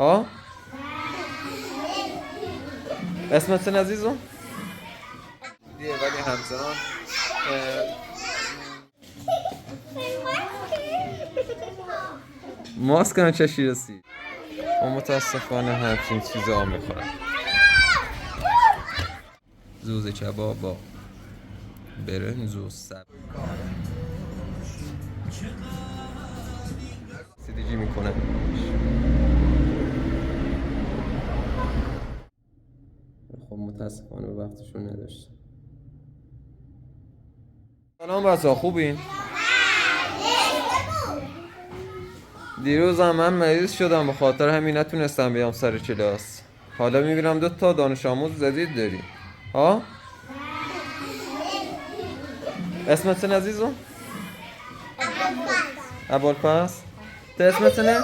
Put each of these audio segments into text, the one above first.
ها؟ اسمت چه عزیزم؟ دیگه ولی همچنان ماسک هم چشی رسید و متاسفانه همچین چیزا ها میخورن. زوز کباب با برنج و سب سیدیجی میکنه. خب متاسفانه وقتشون نداشت. سلام بچه‌ها، خوبین؟ دیروز هم من مریض شدم، به خاطر همین نتونستم بیام سر کلاس. حالا میبینم 2 دانش آموز جدید داریم. ها؟ اسمت چه عزیزم؟ ابوالفضل. تو اسمت چه؟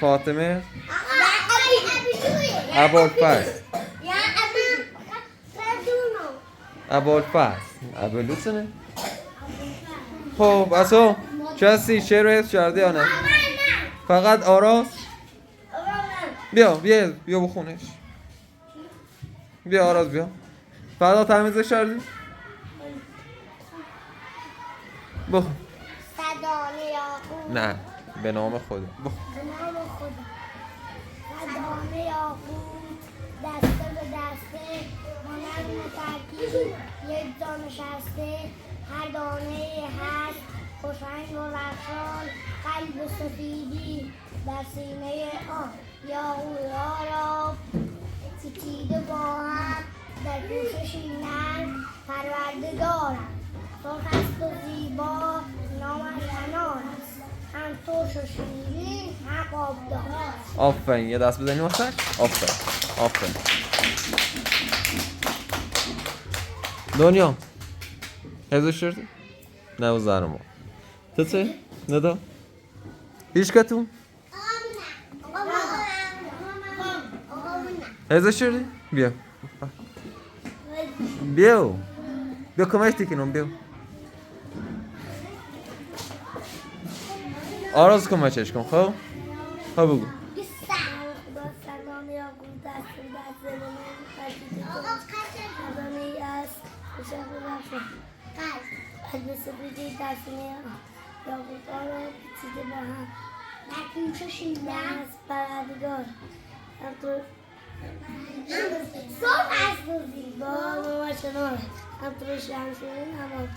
فاطمه. ابوالفضل. ابوالفضل. ابوالفضل. خب بچه‌ها چه هستی؟ شعر رو حفظ کردی یا نه؟ فقط آراز؟ بیا بخونش. بیا آراز بیا. فردا تمیزش کردی؟ بخون. نه به نام خدا. بخون. به نام خدا. صدانه یاقوت دسته به دسته مانند ترکیب یک جا نشسته، هر دانه هست خوشنگ و رخشان، قلب سفیدی در سینه آن، یاقوت‌ها را پیچیده با هم در پوششی نرم پرورده دارند. سرخ است و زیبا، نامش انار است، هم ترش و شیرین هم آبدار. آفرین، یه دست بزنیم واسه. آفرین. دنیا حفظش کردی؟ نه و زهرما تو چه؟ ندا؟ هیچ کتون؟ حفظش کردی؟ بیا کمک کنم. بیا آراز کمکش کن. خب بگو. صدانه یاقوت دست به دسته مانند ترکیب خزانه‌ای است خوشنگ و رخشان، قلب سفیدی در سینه آن، یاقوت‌ها را پیچیده با هم در پوششی نرم پرورده دارند. هم سرخ است و زیبا، نامش انار است، هم ترش هم شیرین هم آبدار.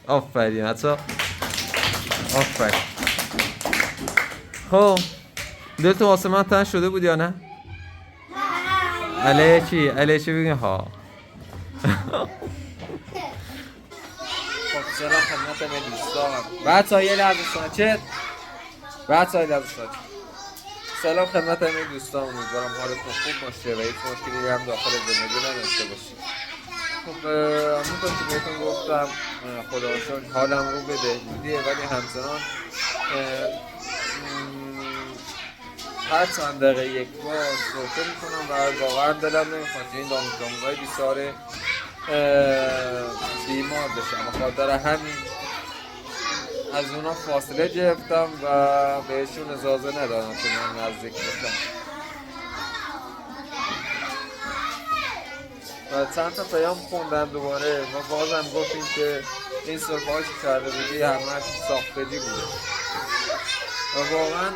آفرین حتی. آفرین. خب دلت واسه من تنگ شده بود یا نه؟ علیه چی بگیم ها. خب سلام خدمت همه دوستان. بچه‌ها یه لحظه ساکت. سلام خدمت همه دوستان، امیدوارم حالتون خوب باشه و هیچ مشکلی هم داخل زندگی نداشته باشید. خب همونطور که بهتون گفتم خدا رو شکر حالم رو به بهبودیه، ولی همچنان هر چند دقیقه یک بار سرفه میکنم و واقعا دلم نمیخواد که این دانش آموزهای بیچاره بیمار بشن. به خاطر همین از اونا فاصله گرفتم و بهشون اجازه ندادم که من نزدیک بشم. و چند تا پیام خوندم دوباره و بازم گفتیم که این سرفه هایی که کرده بودی همش ساختگی بوده. و واقعا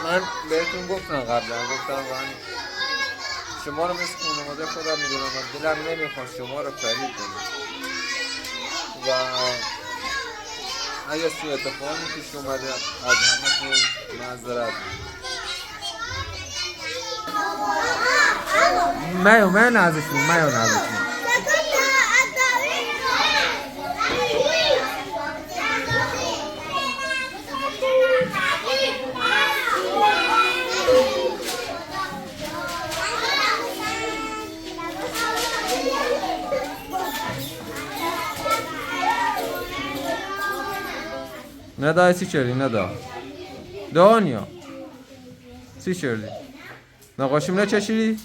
من بهتون گفتم قبلا، من شما رو مثل خانواده خودم میدونم و دلم نمیخواد شما رو فریب کنم و اگه سوء اتفاقی پیش اومده از همه معذرت من نازشون ندا چی کردی؟ ندا دنیا چی کردی؟ نقاشیم نچشیدی؟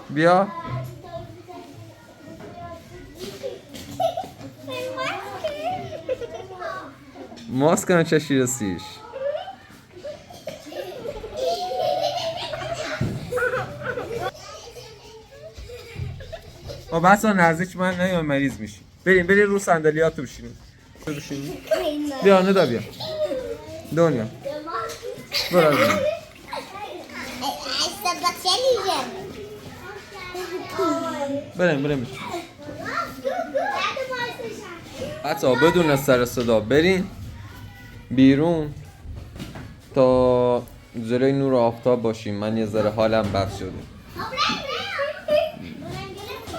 بیا ماسک نچشی رسیش بچه‌ها نزدیک من نه یا مریض میشی. بریم رو صندلیات بشینیم. بیا ندا بیا. دنیا. برو. بریم. بچه‌ها بدون سر صدا برین بیرون تا جلوی نور آفتاب باشیم. من یه ذره حالم بد شده.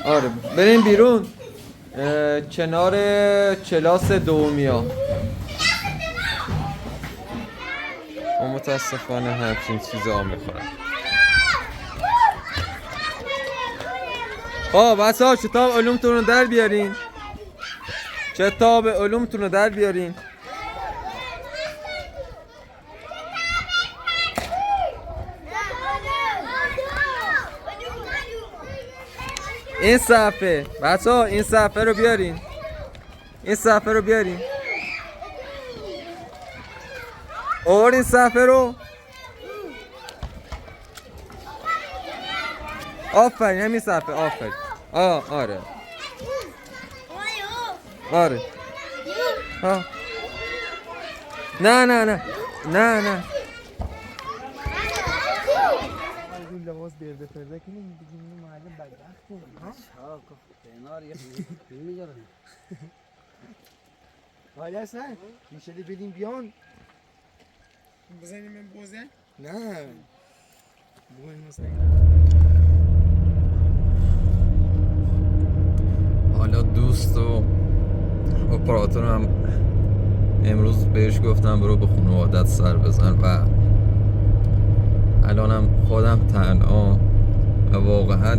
آره بریم بیرون کنار کلاس دومیا. و متاسفانه همچین چیزا میخورم. بچه‌ها کتاب علومتون رو در بیارین. این صفحه بچه‌ها این صفحه رو بیارین. این صفحه رو آفرین همین صفحه آفرین. آره نه لباس درده پیدا کنیم بگیم اینو معلم بدبختیم ها کنار یه فیلم میگردم حالا هستن میشه بدیم بیان بزنیم این بوزه نه بوین مثلا حالا دوست و اپراتور هم امروز بهش گفتم برو به خانوادت سر بزن و الانم خودم تنها و واقعا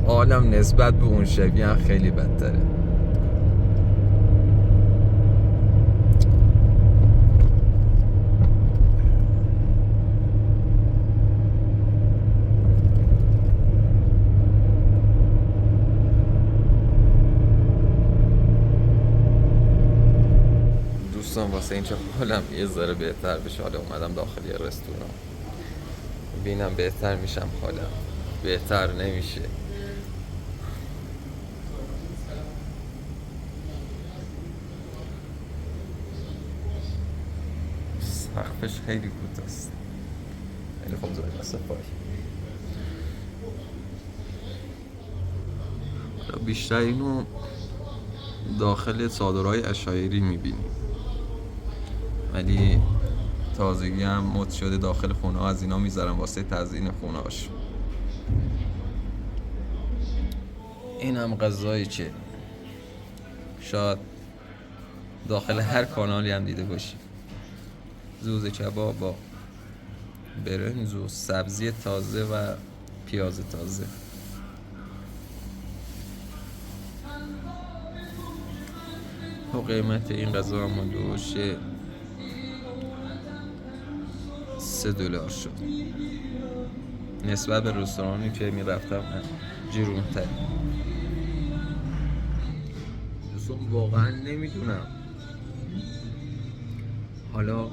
حالم نسبت به اون شبیه خیلی بدتره. دوستان واسه اینکه حالم یه ذره بهتر بشه حالا اومدم داخل یه رستوران ببینم بهتر میشم. حالم بهتر نمیشه. سقفش خیلی کوتاست. خیلی خوب زده صفایی. بیشتر اینو داخل چادرهای عشایری میبینیم ولی تازگی هم مد شده داخل خونه ها از اینا میذارن واسه تزیین خونه هاش. این هم غذایی که شاید داخل هر کانالی هم دیده باشی. زوز کباب با برنج و سبزی تازه و پیاز تازه. و قیمت این غذا هم دوشه $3 شد. نسبت به رستورانی که میرفتم جیرون‌تر. دوستان واقعا نمیدونم حالا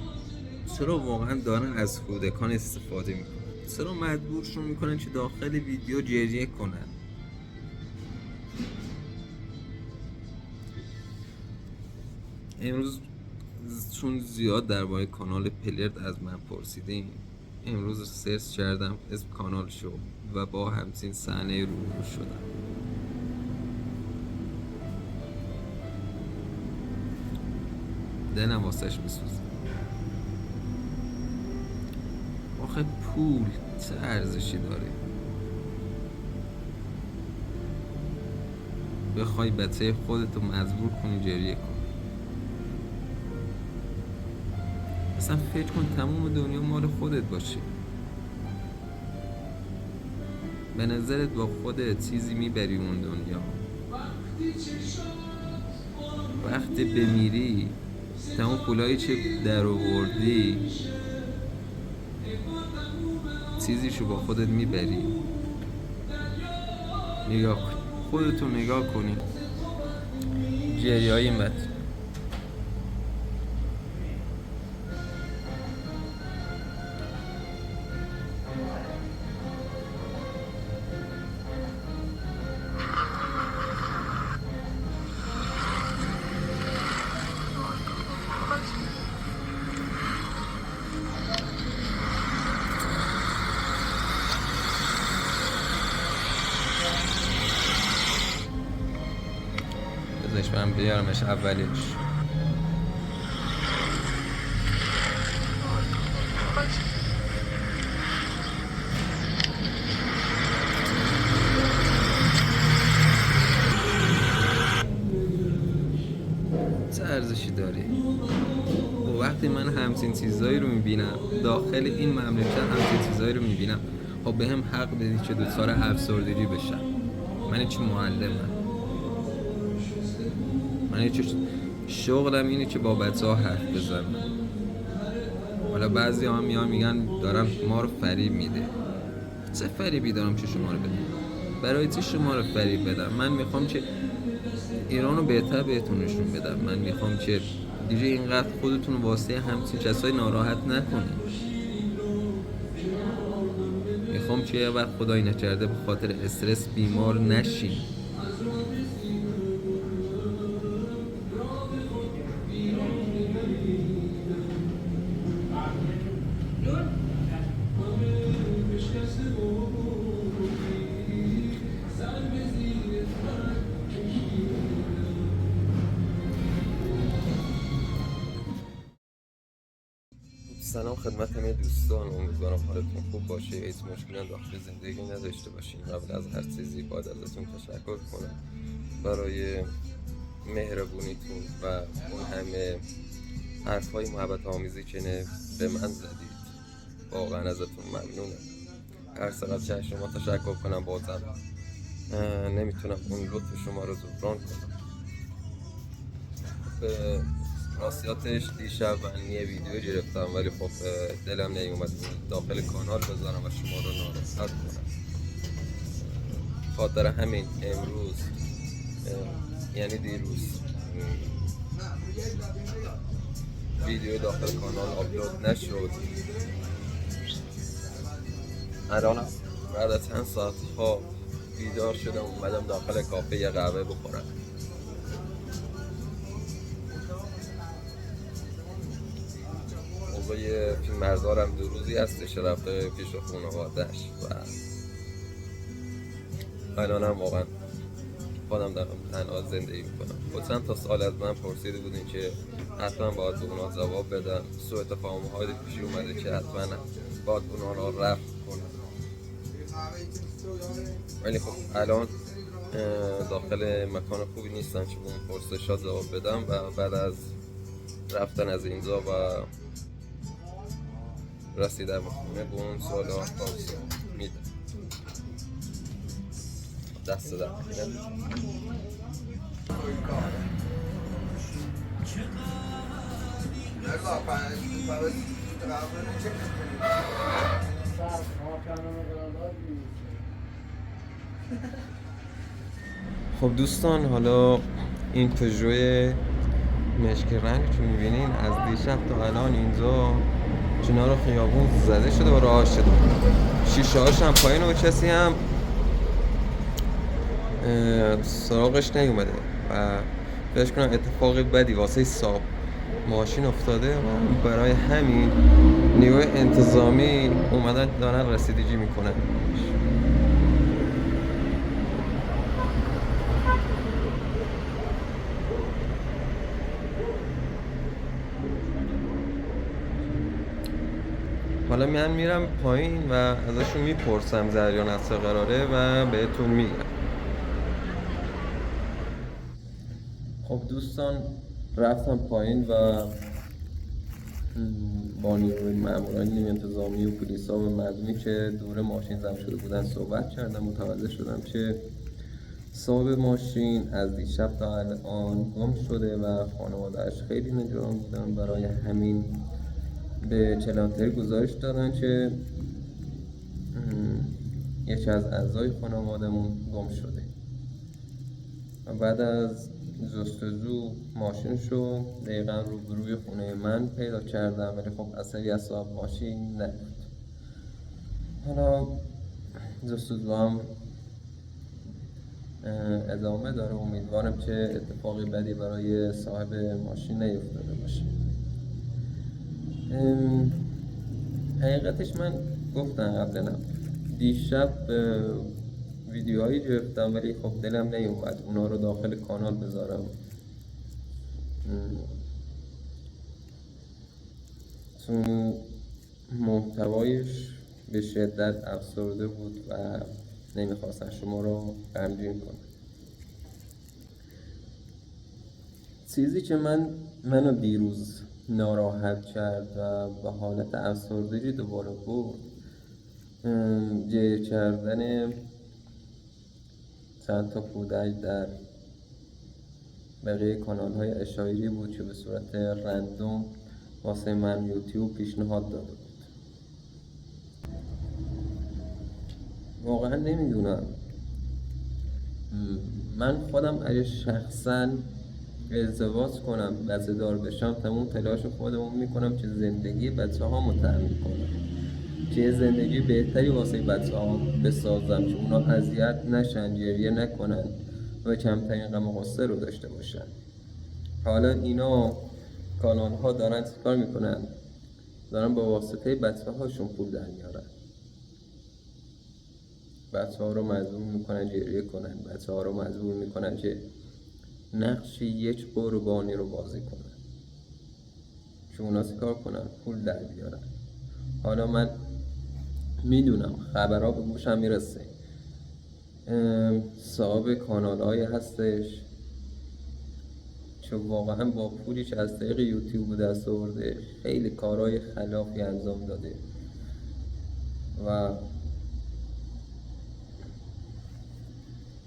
چرا واقعا دارن از کودکان استفاده میکنن. چرا مجبورشون میکنن که داخل ویدیو گریه کنن. امروز چون زیاد درباره کانال پلرد از من پرسیدین امروز سرچ کردم اسم کانال شو و با همچین صحنه روبرو شدم. دلم واسش میسوزه. آخه پول چه ارزشی داره؟ بخوای بچه خودتو مجبور کنی گریه کنی. اصلا فکر کن تمام دنیا مال خودت باشه. به نظرت با خودت چیزی میبری اون دنیا؟ وقتی بمیری تمام پولایی که در آوردی چیزیشو با خودت میبری؟ نگاه کن خودتو نگاه کنی. گریه‌های مت برم بیارمش اولیش. چه ارزشی داره؟ و وقتی من همچین چیزایی رو میبینم داخل این مملکت، همچین چیزایی رو میبینم، خب به هم حق بدید که دوچار افسردگی بشم. من چی معلمم؟ من چی شغلم اینه که با بچه ها حرف بزنم. حالا بعضی هم میگن دارم ما رو فریب میده. چه فریبی دارم که شما رو بدم؟ برای چی شما رو فریب بدم؟ من میخوام که ایران رو بهتر بهتون نشون بدم. من میخوام که دیگه اینقدر خودتون واسه همچین کسایی ناراحت نکنید. میخوام که یه وقت خدایی نکرده به خاطر استرس بیمار نشین. سلام خدمت همه دوستان، امیدوارم حالتون خوب باشه، هیچ مشکلی داخل زندگی نداشته باشین. قبل از هر چیزی باید ازتون تشکر کنم برای مهربونیتون و اون همه حرفای محبت آمیزی که به من زدید. واقعا ازتون ممنونم. هر چقدر که شما تشکر کنم بازم نمیتونم اون لطف شما رو جبران کنم. راستیاتش دیشب من یه ویدیو گرفتم ولی خب دلم نیومد داخل کانال بذارم و شما رو ناراحت کنم. خاطر همین امروز یعنی دیروز ویدیو داخل کانال آپلود نشد. الان بعد از چند ساعت ها بیدار شدم، اومدم داخل کافه یه قهوه بخورم. یه فیلم بردارم 2 روزی هستش رفته پیش خانواده‌اش و الانم واقعا خودم دارم تنها زندگی میکنم. و چند تا سال از من پرسیده بودین که حتما باید به اونا جواب بدم. سوء تفاهم‌های پیشی اومده که حتما باید اونا رو رفع کنم، ولی خب الان داخل مکان خوبی نیستم که به اون پرسش‌ها جواب بدم و بعد از رفتن از اینجا و رسیدم خونه به اون سوالا پاس میدم. دست در خب دوستان، حالا این پژو مشکی رنگ که میبینین از دیشب تا الان اینجا کنار خیابون زده شده و راه شده. شیشه هاش هم پایین و کسی هم سراغش نیومده و فکر کنم اتفاق بدی واسه صاحب ماشین افتاده و برای همین نیروی انتظامی اومدن دارن رسیدگی میکنن. حالا من میرم پایین و ازشون میپرسم جریان از چه قراره و بهتون میگم. خب دوستان، رفتم پایین و با نیروی ماموران نیروی انتظامی و پلیسا و مردمی که دور ماشین جمع شده بودن صحبت کردم. متوجه شدم که صاحب ماشین از دیشب تا الان گم شده و خانواده‌اش خیلی نگران بودن. برای همین به کلانتری گزارش دادن که یکی از اعضای خانواده‌مون گم شده و بعد از جستجو ماشینشو دقیقا روبروی خونه من پیدا کردم، ولی خب اثری از صاحب ماشین نبود. حالا جستجو هم ادامه داره. امیدوارم که اتفاقی بدی برای صاحب ماشین نیفتاده باشه. حقیقتش من گفتم قبلا دیشب ویدیوهایی گرفتم ولی خب دلم نیومد اونا رو داخل کانال بذارم تو محتوایش به شدت افسرده بود و نمیخواستن شما رو غمگین کنن. چیزی که منو دیروز ناراحت کرد و به حالت افسردگی دوباره بود، جر کردن چند تا کودک در بقیه کانال های اشایری بود که به صورت رندوم واسه من یوتیوب پیشنهاد داده بود. واقعا نمیدونم، من خودم اگه شخصا ازدواج کنم، بچه دار بشم، تمام تلاش خودمون میکنم که زندگی بچه ها تأمین کنم، که زندگی بهتری واسه بچه ها بسازم که اونا اذیت نشن، گریه نکنن و کمترین غم و غصه رو داشته باشن. حالا اینا کانال ها دارن چیکار میکنن؟ دارن با واسطه بچه هاشون پول در میارن، بچه ها رو مجبور میکنن گریه کنن، بچه ها رو مجبور میکنن که نقش یک قربانی رو بازی کنن که اونا چیکار کنن؟ پول در بیارن. حالا من میدونم خبرها به گوشم میرسه، صاحب کانال های هستش که واقعا با پولی که از طریق یوتیوب دست آورده خیلی کارهای خلافی انجام داده و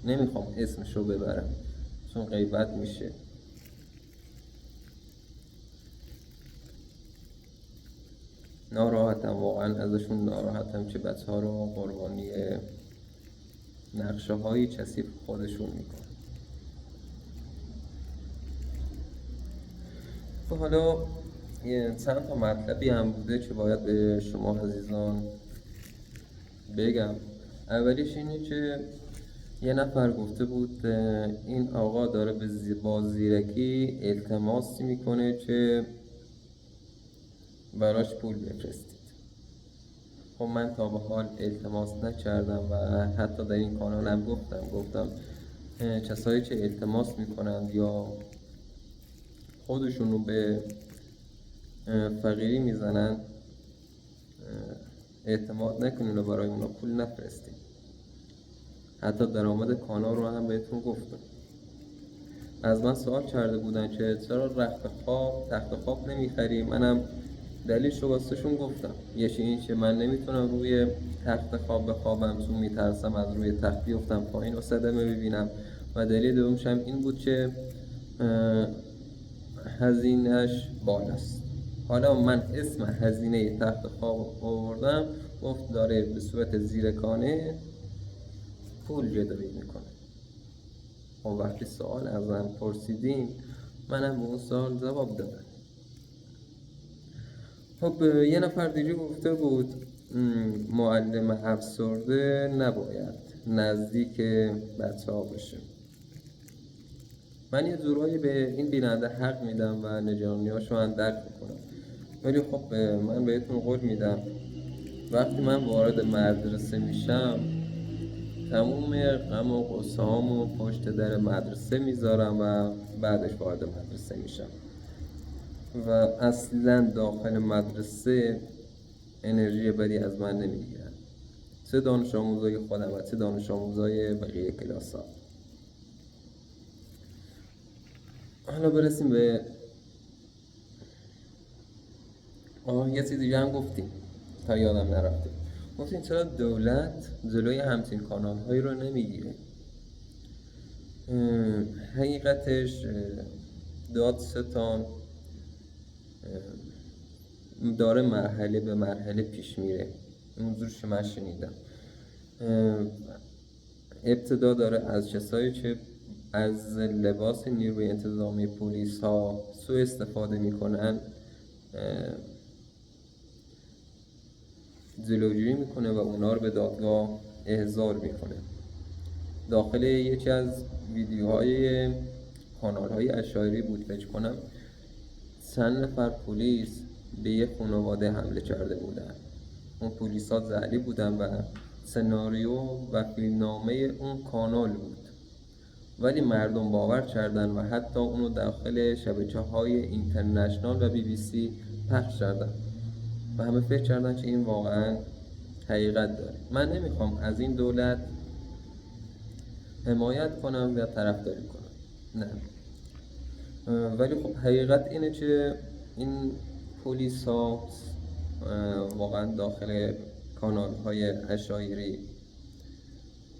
نمیخوام اسمش رو ببرم چون غیبت میشه. ناراحتم، واقعا ازشون ناراحتم که بچه ها رو قربانی نقشه های کثیف خودشون میکنن. حالا چند تا مطلبی هم بوده که باید به شما عزیزان بگم. اولیش اینه که یه نفر گفته بود این آقا داره با زیرکی التماسی میکنه که براش پول بفرستید. خب من تا به حال التماس نکردم و حتی در این کانال هم گفتم کسایی که التماس میکنند یا خودشون رو به فقیری میزنن اعتماد نکنین و برای اونا پول نفرستین. حتی درآمد کانال رو هم بهتون گفتم. از من سوال کرده بودن که چرا تخت خواب نمیخری؟ منم دلیلش رو واسهشون گفتم. یکی این که من نمیتونم روی تخت خواب بخوابم چون میترسم از روی تخت بیفتم پایین و صدمه ببینم، و دلیل دومش هم این بود که هزینه‌اش بالاست. حالا من اسم هزینه تخت خواب آوردم، گفت داره به صورت زیرکانه پول جدایی میکنه. و وقتی سوال ازم پرسیدین منم به اون سوال جواب دادم. خب یه نفر دیگه گفته بود معلم افسرده نباید نزدیک بچه ها باشه. من یه جورایی به این بیننده حق میدم و نگرانی‌هاشو هم درک میکنم، ولی خب من بهتون قول میدم وقتی من وارد مدرسه میشم تموم غم و غصه هامو پشت در مدرسه میذارم و بعدش وارد مدرسه میشم و اصلا داخل مدرسه انرژی بدی از من نمیگیرن، چه دانش آموزای خودم و چه دانش آموزای بقیه کلاس ها. حالا برسیم به یه چیز دیگه هم گفتیم تا یادم نرفته. گفتیم چرا دولت جلوی همچین کانال هایی رو نمیگیره؟ حقیقتش دادستان داره مرحله به مرحله پیش میره. اونجورش من شنیدم ابتدا داره از کسایی که از لباس نیروی انتظامی پلیس ها سوء استفاده میکنن جلوگیری میکنه و اونا رو به دادگاه احضار میکنه. داخل یکی از ویدیوهای کانال های اشایری بود فکر کنم، چند نفر پلیس به یه خانواده حمله کرده بودن. اون پلیس ها زعلی بودن و سناریو و فیلمنامه اون کانال بود. ولی مردم باور کردن و حتی اونو داخل شبکه‌های اینترنشنال و BBC پخش کردن و همه فکر کردن که این واقعا حقیقت داره. من نمیخوام از این دولت حمایت کنم و طرفداری کنم، نه، ولی خب حقیقت اینه که این پلیس ها واقعا داخل کانال های عشایری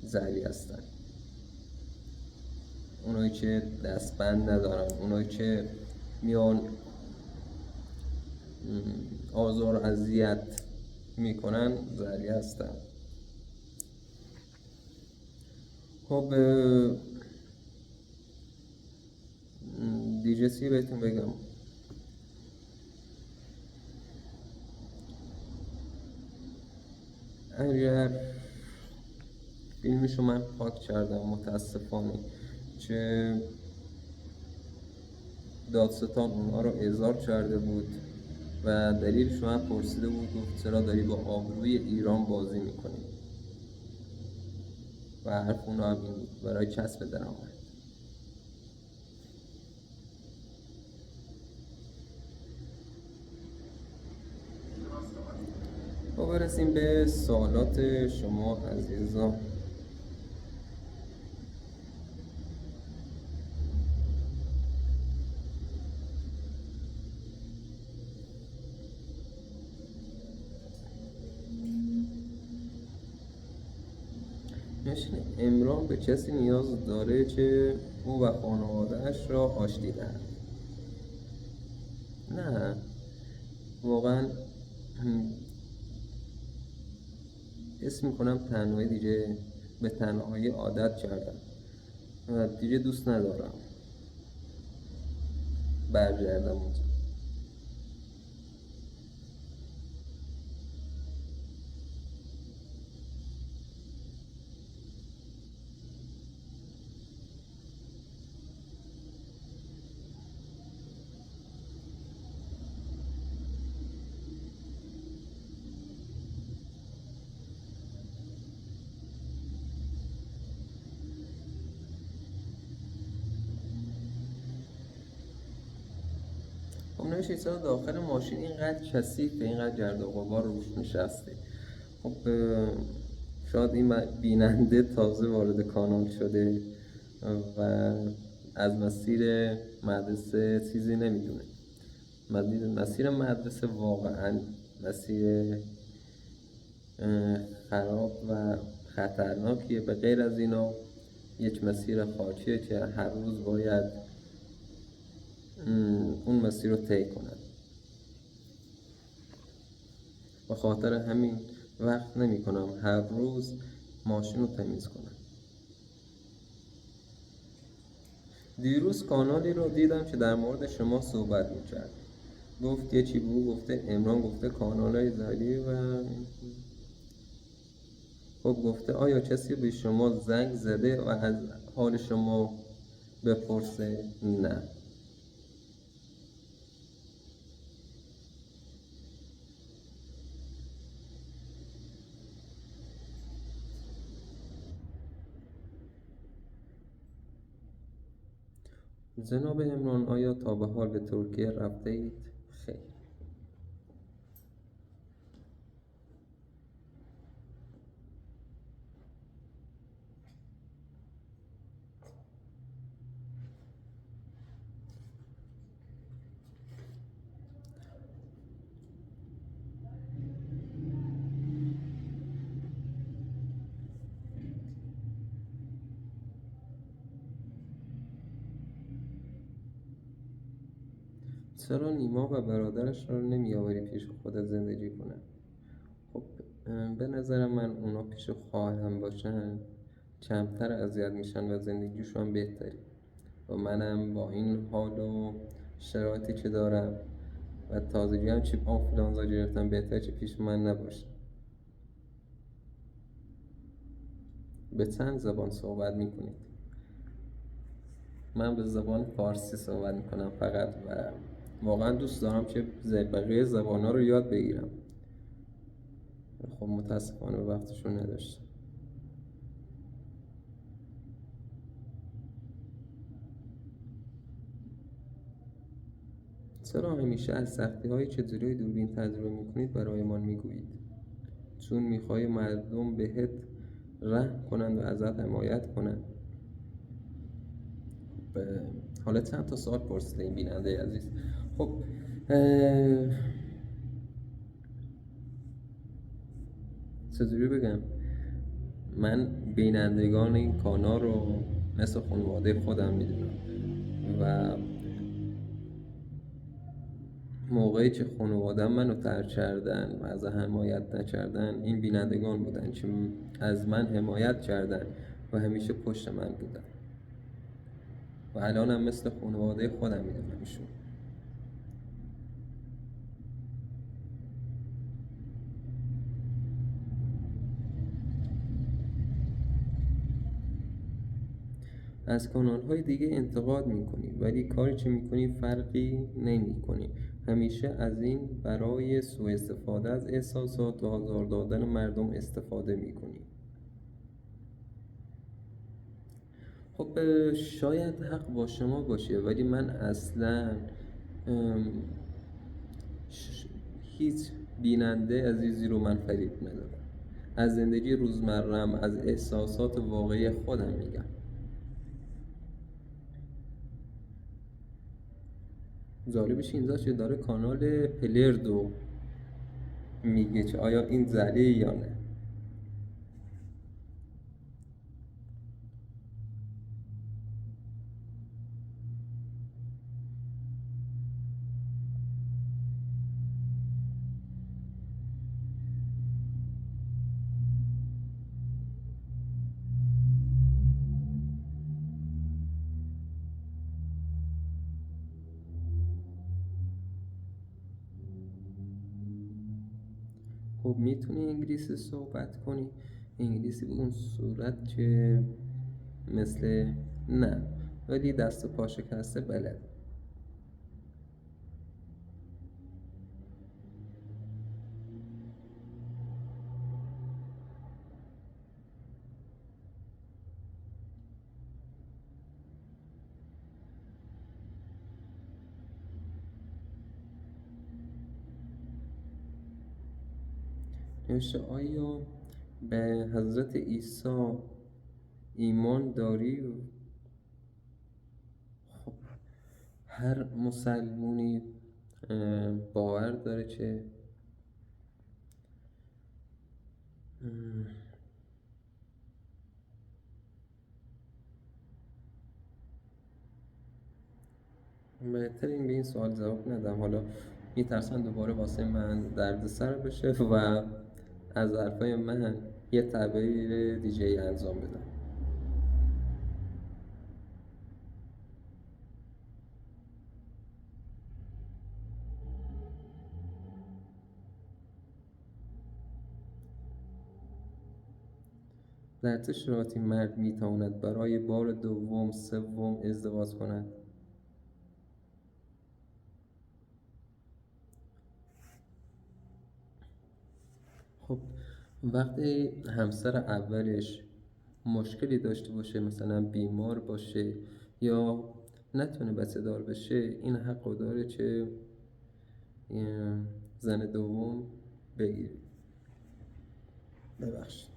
زری هستن. اونایی که دستبند ندارن، اونایی که میان آزار و اذیت میکنن زری هستن. خب دیگه چی بهتون بگم؟ اگر فیلمشو من پاک کردم متاسفانه که دادستان اونها رو احضار کرده بود و دلیلش من پرسیده بود، گفت چرا داری با آبروی ایران بازی میکنی؟ و حرف اونها هم این بود، برای کسب درآمد. و برسیم به سوالات شما عزیزان. نوشین عمران به کسی نیاز داره که او و خانواده‌اش را آشتی دهد؟ نه، واقعا حس میکنم تنهایی دیگه، به تنهایی عادت کردم و دیگه دوست ندارم برگردم اونجا. خب نمیشه چرا داخل ماشین اینقدر کثیفه، اینقدر گرد و غبار روش نشسته؟ خب شاید این بیننده تازه وارد کانال شده و از مسیر مدرسه چیزی نمیدونه. مسیر مدرسه واقعا مسیر خراب و خطرناکیه. به غیر از اینا یک مسیر خاکیه که هر روز باید اون مسیر رو طی کنن. به خاطر همین وقت نمی کنم هر روز ماشین رو تمیز کنم. دیروز کانالی رو دیدم که در مورد شما صحبت می‌کرد. گفت یه چی بود؟ گفته عمران گفته کانالای زری و خب گفته آیا کسی به شما زنگ زده و از حال شما بپرسه؟ نه. جناب عمران آیا تا به حال به ترکیه رفته اید؟ خیر. چرا نیما و برادرش را نمیآوری پیش خودت زندگی کنن؟ خب به نظر من اونا پیش خواهرم باشن کمتر اذیت میشن و زندگیشون بهتری و منم با این حال و شرایطی که دارم و تازگی هم چیپ آنفولانزا گرفتم بهتر که پیش من نباشه. به چند زبان صحبت میکنید؟ من به زبان فارسی صحبت میکنم فقط و واقعا دوست دارم که بقیه زبان‌ها رو یاد بگیرم. خب متاسفانه وقتشون نداشتم. چرا همیشه از سختی‌هایی که جلوی دوربین تجربه می‌کنید برایمان می‌گویید؟ چون می‌خواهی مردم بهت رحم کنند و ازت حمایت کنند. حالا چند تا سوال پرسیده این بیننده عزیز. خب چجوری بگم، من بینندگان این کانال رو مثل خانواده خودم میدونم و موقعی که خانواده‌ام منو ترک کردن و از حمایت نکردن، این بینندگان بودن که از من حمایت کردن و همیشه پشت من بودن و الانم مثل خانواده خودم میدونمشون. از کانال‌های دیگه انتقاد می‌کنی ولی کاری که می‌کنی فرقی نمی‌کنی. همیشه از این برای سوء استفاده از احساسات و آزار دادن مردم استفاده می‌کنی. خب شاید حق با شما باشه ولی من اصلاً هیچ بیننده عزیزی رو من فریب ندادم. از زندگی روزمره‌ام، از احساسات واقعی خودم میگم. جالبش اینجا که داره کانال پلردو میگه که آیا این زده یا نه. خب میتونی انگلیسی صحبت کنی؟ انگلیسی به اون صورت که مثل نه، ولی دست و پا شکسته بلد. نوشته آیا به حضرت عیسی ایمان داری؟ خب هر مسلمونی باور داره که بهتر این به این سوال جواب ندم. حالا میترسن دوباره واسه من دردسر بشه و از حرفای من یه تغییر دیگه انجام بدم. در چه شرایطی مرد میتواند برای بار دوم، سوم ازدواج کند؟ خب وقتی همسر اولش مشکلی داشته باشه، مثلا بیمار باشه یا نتونه بچه دار بشه، این حق داره که زن دوم بگیره. ببخشید.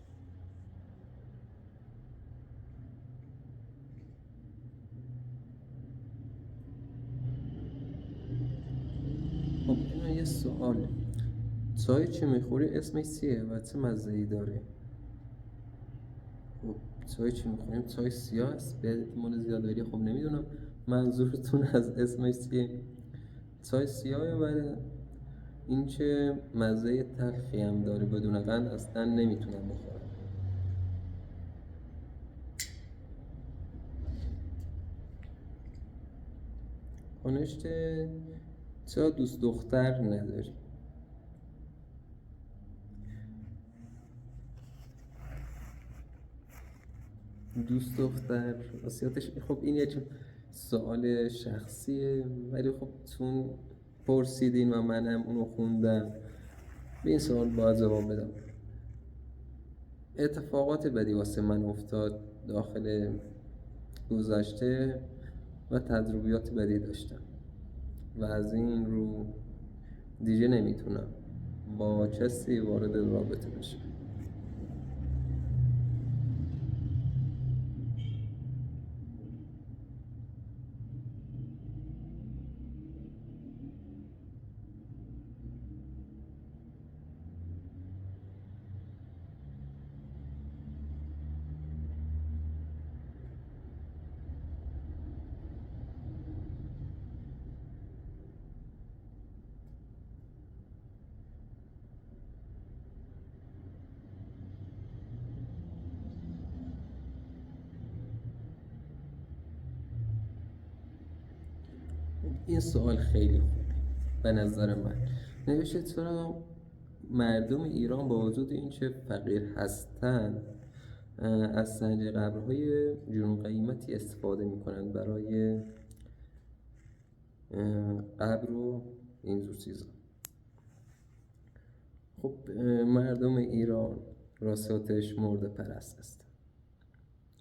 خب این یه سواله، چای چی میخوری اسمش چیه و چه مزه‌ای داره؟ خب چای چی میخوریم؟ چای سیاه است به احتمال زیاد، ولی خب نمیدونم منظورتون از اسمش چیه. چای سیاهه ولی این که مزه تلخی هم داره، بدون قند اصلا نمیتونم بخورم. کنشته چرا دوست دختر نداری؟ دوست دختر راستیاتش خب این یک سوال شخصیه، ولی خب چون پرسیدین و منم اونو خوندم به این سوال باید جواب بدم. اتفاقات بدی واسه من افتاد داخل گذشته و تجربیات بدی داشتم. و از این رو دیگه نمیتونم با کسی وارد رابطه بشم. این سوال خیلی خوبه به نظر من. نوشته چرا مردم ایران با وجود اینکه فقیر هستند از سنگ قبرهای جنون قیمتی استفاده میکنند برای قبر و اینجور چیزا. خب مردم ایران راستش مرده پرست است.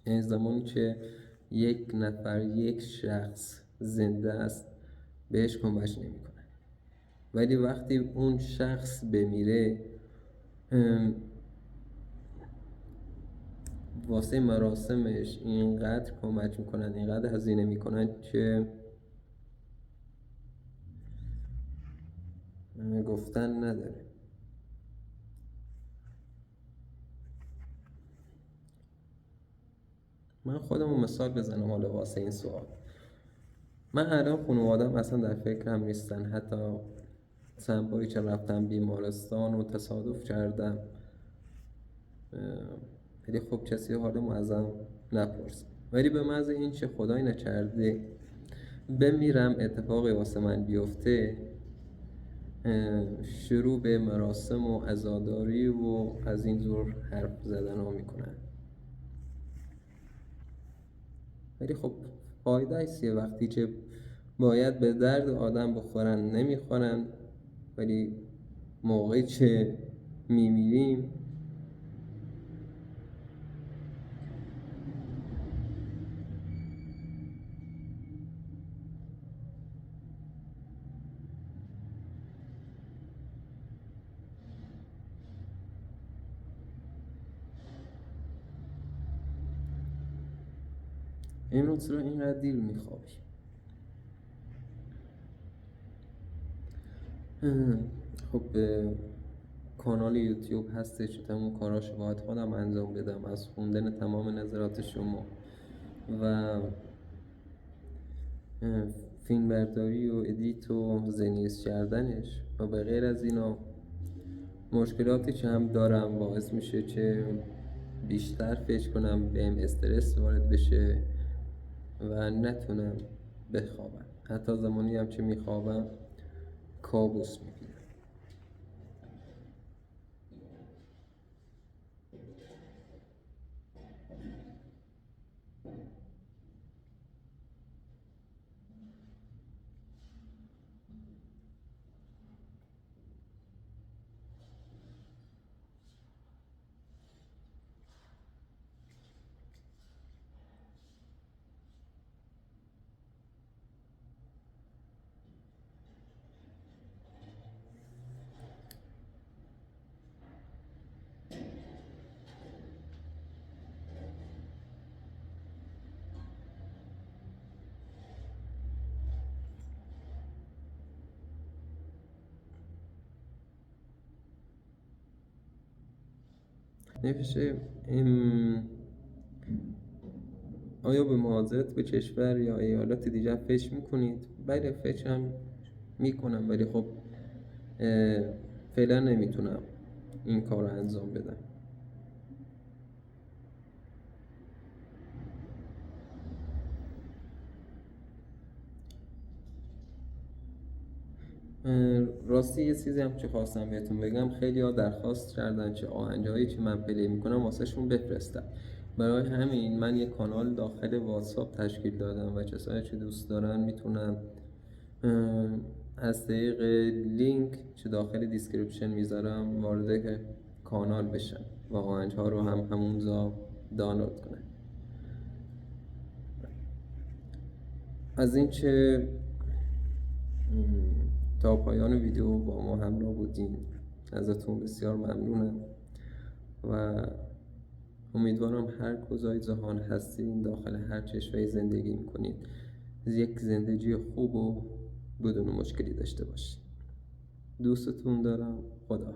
این زمانی که یک نفر، یک شخص زنده است بهش کمک نمیکنه، ولی وقتی اون شخص بمیره واسه مراسمش اینقدر کمک میکنن، اینقدر هزینه میکنن که گفتن نداره. من خودمو مثال بزنم حالا واسه این سوال. من الان خانوادم اصلا در فکرم نیستن، حتی چند باری که رفتم بیمارستان و تصادف کردم ولی خب کسی حالمو ازم نپرسه، ولی به محض این که خدای نکرده بمیرم اتفاقی واسه من بیفته شروع به مراسم و عزاداری و از این جور حرف زدن ها میکنن. ولی خب فایده ایستیه وقتی که باید به درد آدم بخورن نمیخورن، ولی موقعی که میمیریم امروز چرا اینقدر دیر میخوابی؟ خب کانال یوتیوب هستش، تمام کاراشو باید خودم انجام بدم، از خوندن تمام نظرات شما و فیلم برداری و ادیت و زنیز کردنش و به غیر از اینا مشکلاتی که هم دارم باعث میشه که بیشتر فکر کنم بهم استرس وارد بشه و نتونم بخوابم. حتی زمانی هم که میخوابم کابوس میبینم. نوشته آیا به مهاجرت به کشور یا ایالت دیگر فکر میکنید؟ بله فکرم میکنم، ولی خب فعلا نمیتونم این کار رو انجام بدم. راستی یه چیزی هم که خواستم بهتون بگم، خیلی ها درخواست کردن که آهنگهایی که من پلی میکنم واسه شون بفرستم. برای همین من یه کانال داخل واتساپ تشکیل دادم و کسایی که دوست دارن میتونن از طریق لینک که داخل دیسکریپشن میذارم وارد کانال بشن و آهنگها رو هم همونجا دانلود کنن. از این که تا پایان ویدیو با ما همراه بودین. ازتون بسیار ممنونم و امیدوارم هر کجای جهان هستین، داخل هر کشوری زندگی میکنید، یک زندگی خوب و بدون مشکلی داشته باشید. دوستتون دارم. خدا.